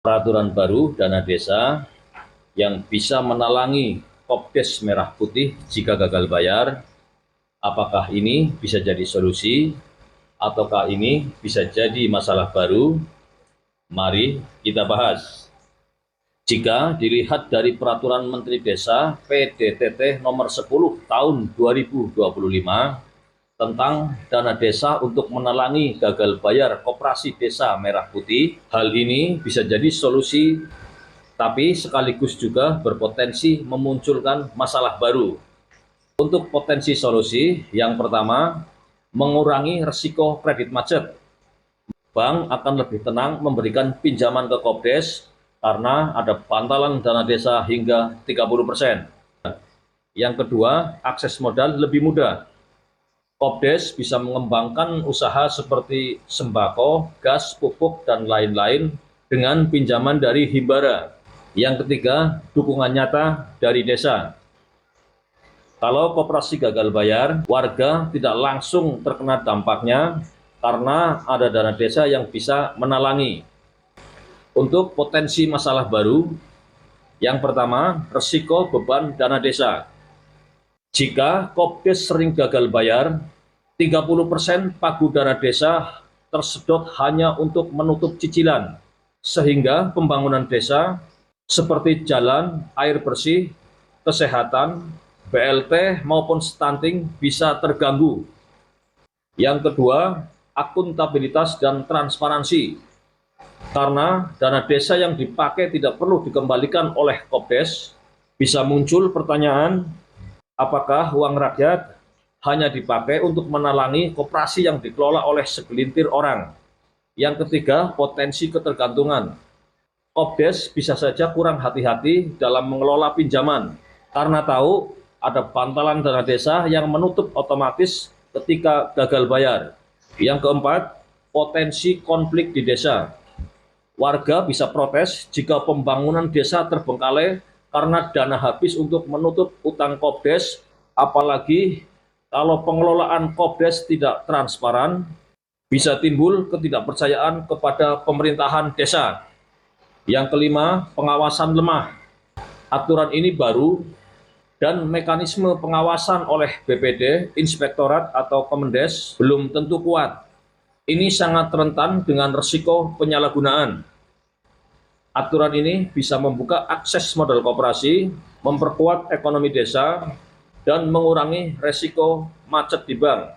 peraturan baru dana desa yang bisa menalangi Kopdes Merah Putih jika gagal bayar. Apakah ini bisa jadi solusi ataukah ini bisa jadi masalah baru? Mari kita bahas. Jika dilihat dari Peraturan Menteri Desa PDTT nomor 10 tahun 2025 tentang dana desa untuk menalangi gagal bayar Koperasi Desa Merah Putih, hal ini bisa jadi solusi tapi sekaligus juga berpotensi memunculkan masalah baru. Untuk potensi solusi, yang pertama, mengurangi risiko kredit macet. Bank akan lebih tenang memberikan pinjaman ke Kopdes karena ada bantalan dana desa hingga 30%. Yang kedua, akses modal lebih mudah. Kopdes bisa mengembangkan usaha seperti sembako, gas, pupuk, dan lain-lain dengan pinjaman dari Himbara. Yang ketiga, dukungan nyata dari desa. Kalau koperasi gagal bayar, warga tidak langsung terkena dampaknya karena ada dana desa yang bisa menalangi. Untuk potensi masalah baru, yang pertama, risiko beban dana desa. Jika Kopdes sering gagal bayar, 30% pagu dana desa tersedot hanya untuk menutup cicilan, sehingga pembangunan desa seperti jalan, air bersih, kesehatan, BLT maupun stunting bisa terganggu. Yang kedua, akuntabilitas dan transparansi. Karena dana desa yang dipakai tidak perlu dikembalikan oleh Kopdes, bisa muncul pertanyaan, apakah uang rakyat hanya dipakai untuk menalangi koperasi yang dikelola oleh segelintir orang? Yang ketiga, potensi ketergantungan. Kopdes bisa saja kurang hati-hati dalam mengelola pinjaman, karena tahu ada bantalan dana desa yang menutup otomatis ketika gagal bayar. Yang keempat, potensi konflik di desa. Warga bisa protes jika pembangunan desa terbengkalai karena dana habis untuk menutup utang Kopdes, apalagi kalau pengelolaan Kopdes tidak transparan, bisa timbul ketidakpercayaan kepada pemerintahan desa. Yang kelima, pengawasan lemah. Aturan ini baru dan mekanisme pengawasan oleh BPD, Inspektorat atau Kemendes belum tentu kuat. Ini sangat rentan dengan risiko penyalahgunaan. Aturan ini bisa membuka akses modal koperasi, memperkuat ekonomi desa, dan mengurangi risiko macet di bank.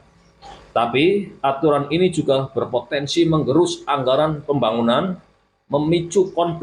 Tapi aturan ini juga berpotensi menggerus anggaran pembangunan, memicu konflik